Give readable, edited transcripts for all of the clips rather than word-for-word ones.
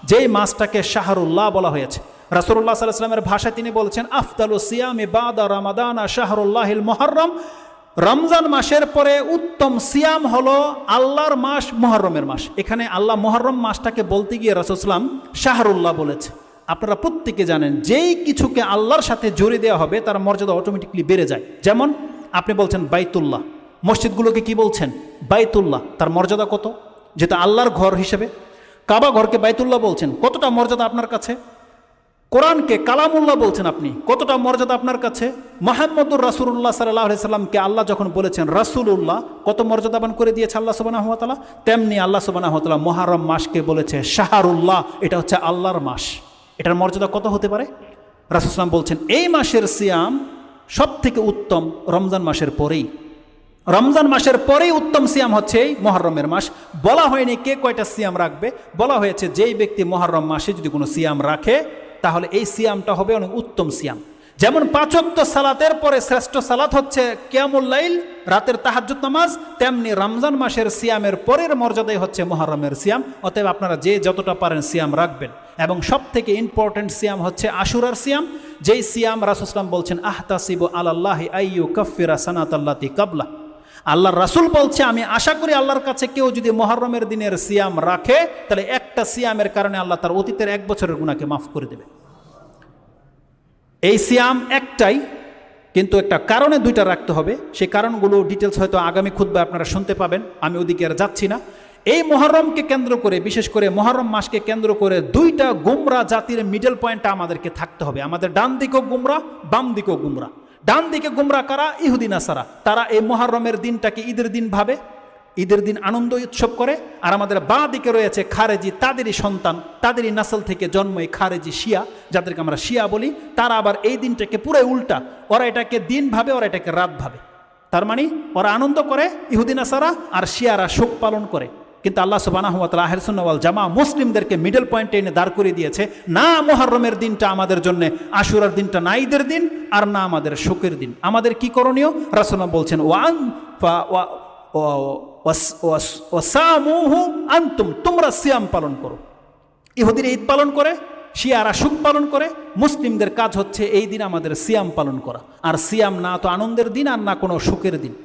যেই মাসটাকে শাহরুল্লাহ বলা হয়েছে। রাসূলুল্লাহ সাল্লাল্লাহু আলাইহি ওয়াসাল্লামের ভাষায় তিনি বলেছেন, আফদালু সিয়ামি বাদা রমাদান শাহরুল্লাহিল মুহররম, রমজান মাসের পরে উত্তম সিয়াম হলো আল্লাহর মাস মুহররমের মাস। এখানে আল্লাহ মুহররম মাসটাকে বলতে গিয়ে রাসূল সাল্লাল্লাহু আলাইহি ওয়াসাল্লাম শাহরুল্লাহ বলেছে। আপনারা প্রত্যেকে জানেন, যেই কিছুকে আল্লাহর সাথে জড়িয়ে দেওয়া হবে তার মর্যাদা অটোমেটিকলি বেড়ে যায়। যেমন আপনি বলছেন বাইতুল্লাহ, মসজিদগুলোকে কি বলছেন? বাইতুল্লাহ। তার মর্যাদা কত? যেটা আল্লাহর ঘর হিসেবে। কাবা ঘরকে বাইতুল্লাহ বলছেন, কতটা মর্যাদা আপনার কাছে? কোরআনকে কালামুল্লাহ বলছেন আপনি, কতটা মর্যাদা আপনার কাছে? মুহাম্মদুর রাসূলুল্লাহ সাল্লাল্লাহু আলাইহি সাল্লামকে আল্লাহ যখন বলেছেন রাসূলুল্লাহ, কত মর্যাদাবান করে দিয়েছে আল্লাহ সুবহানাহু ওয়া তাআলা। তেমনি আল্লাহ সুবহানাহু ওয়া তাআলা মুহররম মাসকে বলেছে শাহরুল্লাহ, এটা হচ্ছে আল্লাহর মাস। এটার মর্যাদা কত হতে পারে? রাসূল সাল্লাল্লাহু আলাইহি ওয়াসাল্লাম বলছেন এই মাসের সিয়াম সব থেকে উত্তম রমজান মাসের পরেই। রমজান মাসের পরেই উত্তম সিয়াম হচ্ছে এই মুহররমের মাস। বলা হয়নি কে কয়টা সিয়াম রাখবে, বলা হয়েছে যেই ব্যক্তি মুহররম মাসে যদি কোনো সিয়াম রাখে তাহলে এই সিয়ামটা হবে অনেক উত্তম সিয়াম। যেমন 5 ওয়াক্ত সালাতের পরে শ্রেষ্ঠ সালাত হচ্ছে কিয়ামুল লাইল, রাতের তাহাজ্জুদ নামাজ, তেমনি রমজান মাসের সিয়ামের পরের মর্যাদাই হচ্ছে মুহররমের সিয়াম। অতএব আপনারা যে যতটা পারেন সিয়াম রাখবেন। এবং সব থেকে ইম্পর্টেন্ট সিয়াম হচ্ছে আশুরার সিয়াম, যেই সিয়াম রাসূল সাল্লাল্লাহু আলাইহি ওয়াসাল্লাম বলছেন আহতাসিবু আলাল্লাহি আইয়ু কাফিরা সানাতাল্লাতি কাবলা। আল্লাহর রাসূল বলছে আমি আশা করি আল্লাহর কাছে কেউ যদি মুহররমের দিনের সিয়াম রাখে তাহলে একটা সিয়ামের কারণে আল্লাহ তার অতীতের 1 বছরের গুনাহকে মাফ করে দেবে। এই সিয়াম একটাই, কিন্তু একটা কারণে 2টা রাখতে হবে। সেই কারণগুলো ডিটেলস হয়তো আগামী খুতবায় আপনারা শুনতে পাবেন, আমি ওদিকে আর যাচ্ছি না। এই মুহররমকে কেন্দ্র করে, বিশেষ করে মুহররম মাসকে কেন্দ্র করে 2টা গুমরা জাতির মিডল পয়েন্টটা আমাদেরকে থাকতে হবে। আমাদের ডান দিকেও গুমরা, বাম দিকেও গুমরা। ডান দিকে গুমরা কারা? ইহুদি নাসারা। তারা এই মুহররমের দিনটাকে ঈদের দিন ভাবে, ঈদের দিন আনন্দ উৎসব করে। আর আমাদের বাঁ দিকে রয়েছে খারেজি, তাদেরই সন্তান, তাদেরই নাসল থেকে জন্ম এই খারেজি শিয়া, যাদেরকে আমরা শিয়া বলি। তারা আবার এই দিনটাকে পুরোই উল্টা, ওরা এটাকে দিন ভাবে, ওরা এটাকে রাত ভাবে। তার মানে ওরা আনন্দ করে ইহুদি নাসারা, আর শিয়ারা শোক পালন করে। কিন্তু আল্লাহ সুবহানাহু ওয়া তাআলা আহলে সুন্নাহ ওয়াল জামা মুসলিমদেরকে মিডল পয়েন্টে এনে দাঁড় করিয়ে দিয়েছে। না মুহররমের দিনটা আমাদের জন্য, আশুরার দিনটা না ঈদের দিন, আর না আমাদের শোকের দিন। আমাদের কি করণীয়? রাসূলুল্লাহ বলছেন ওয়াসামুহু আনতুম, তোমরা সিয়াম পালন করো। ইহুদিরা ঈদ পালন করে, শিয়ারা শোক পালন করে। মুসলিমদের কাজ হচ্ছে এই দিন আমাদের সিয়াম পালন করা। আর সিয়াম না তো আনন্দের দিন, আর না কোনো শোকের দিন।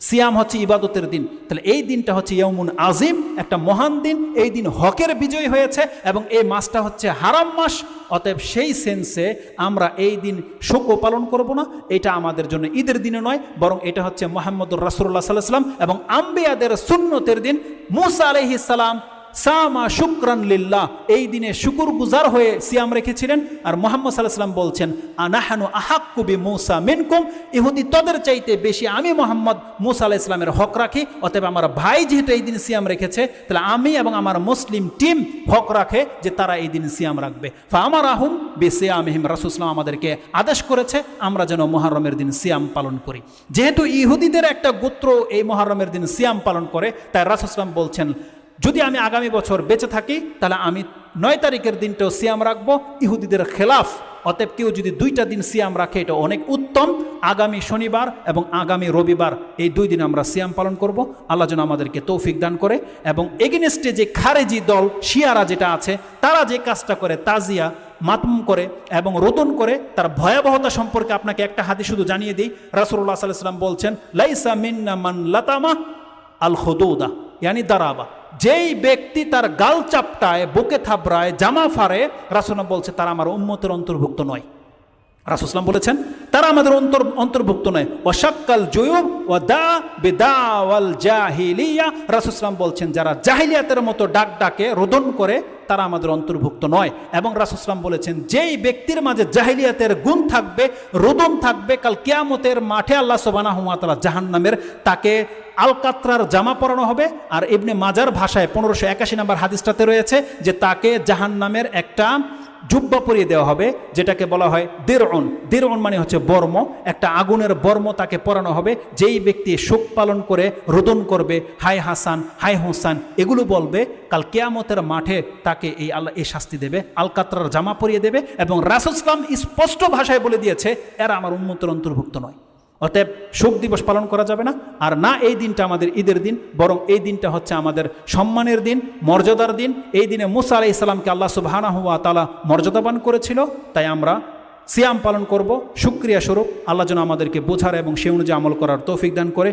সিয়াম হচ্ছে ইবাদতের দিন। তাহলে এই দিনটা হচ্ছে ইয়াউমুন আজিম, একটা মহান দিন। এই দিন হকের বিজয় হয়েছে এবং এই মাসটা হচ্ছে হারাম মাস। অতএব সেই সেন্সে আমরা এই দিন শোকও পালন করব না। এটা আমাদের জন্য ঈদের দিনে নয়, বরং এটা হচ্ছে মুহাম্মদুর রাসূলুল্লাহ সাল্লাল্লাহু আলাইহি ওয়াসাল্লাম এবং আম্বিয়াদের সুন্নতের দিন। মূসা আলাইহিস সালাম সামা শুকরান লিল্লাহ, এই দিনে শুকুর গুজার হয়ে সিয়াম রেখেছিলেন। আর মুহাম্মদ সাল্লাল্লাহু আলাইহি ওয়াসাল্লাম বলছেন আনাহানু আহাক্কু বিমূসা মিনকুম, ইহুদি তোদের চাইতে বেশি আমি মুহাম্মদ মূসা আলাইহিস সালামের হক রাখি। অতএব আমার ভাই যেহেতু এই দিন সিয়াম রেখেছে, তাহলে আমি এবং আমার মুসলিম টিম হক রাখে যে তারা এই দিন সিয়াম রাখবে। ফাআমারাহুম বিসিয়ামিহিম, রাসূল সাল্লাল্লাহু আলাইহি ওয়াসাল্লাম আমাদেরকে আদেশ করেছে আমরা যেন মুহররমের দিন সিয়াম পালন করি। যেহেতু ইহুদিদের একটা গোত্র এই মুহররমের দিন সিয়াম পালন করে, তাই রাসূল সাল্লাল্লাহু আলাইহি ওয়াসাল্লাম বলছেন যদি আমি আগামী বছর বেঁচে থাকি তাহলে আমি 9 তারিখের দিনটাও সিয়াম রাখবো, ইহুদিদের খেলাফ। অতএব কেউ যদি 2টা দিন সিয়াম রাখে এটা অনেক উত্তম। আগামী শনিবার এবং আগামী রবিবার এই 2 দিন আমরা সিয়াম পালন করব। আল্লাহ যেন আমাদেরকে তৌফিক দান করে। এবং এগেনস্টে যে খারেজি দল শিয়ারা যেটা আছে, তারা যে কাজটা করে তাজিয়া মাতম করে এবং রোদন করে, তার ভয়াবহতা সম্পর্কে আপনাকে একটা হাদিস শুধু জানিয়ে দিই। রাসূলুল্লাহ সাল্লাল্লাহু আলাইহি ওয়াসাল্লাম বলছেন লাইসা মিন্না মান লাতামা আল খুদুদা, ইয়ানি দারাবা, যেই ব্যক্তি তার গাল চাপটায়, বুকে থাবড়ায়, জামা ফাড়ে, রাসূল বলছে তারা আমার উম্মতের অন্তর্ভুক্ত নয়। রাসূল সাল্লাল্লাহু বলেছেন তারা আমাদের অন্তর্ভুক্ত নয়। ওয়াশাক্কাল জুয়ুব ওয়া দা বিদাওয়াল জাহিলিয়া, রাসূল সাল্লাল্লাহু বলছেন যারা জাহিলিয়াতের মতো ডাক ডাকে, রোদন করে, তারা আমাদের অন্তর্ভুক্ত নয়। এবং রাসূল সাল্লাল্লাহু বলেছেন যেই ব্যক্তির মাঝে জাহিলিয়াতের গুণ থাকবে, রোদন থাকবে, কাল কিয়ামতের মাঠে আল্লাহ সুবহানাহু ওয়া তাআলা জাহান্নামের তাকে আলকাতরার জামা পরানো হবে। আর ইবনে মাজার ভাষায় 1581 নম্বর হাদিসটাতে রয়েছে যে তাকে জাহান্নামের একটা জুব্বা পরিয়ে দেওয়া হবে, যেটাকে বলা হয় দিরউন। দিরউন মানে হচ্ছে বর্ম, একটা আগুনের বর্ম তাকে পরানো হবে। যেই ব্যক্তি শোক পালন করে, রোদন করবে, হাই হাসান, হাই হোসান এগুলো বলবে, কাল কিয়ামতের মাঠে তাকে এই আল্লাহ এই শাস্তি দেবে, আলকাতরার জামা পরিয়ে দেবে। এবং রাসূল সাল্লাল্লাহু আলাইহি ওয়াসাল্লাম স্পষ্ট ভাষায় বলে দিয়েছে এরা আমার উম্মতের অন্তর্ভুক্ত নয়। অতএব শোক দিবস পালন করা যাবে না, আর না এই দিনটা আমাদের ঈদের দিন, বরং এই দিনটা হচ্ছে আমাদের সম্মানের দিন, মর্যাদার দিন। এই দিনে মুসা আলাইহিস সালামকে আল্লাহ সুবহানাহু ওয়া তাআলা মর্যাদাবান করেছিল, তাই আমরা সিয়াম পালন করব শুকরিয়া স্বরূপ। আল্লাহ যেন আমাদেরকে বোঝার এবং সে অনুযায়ী আমল করার তৌফিক দান করে।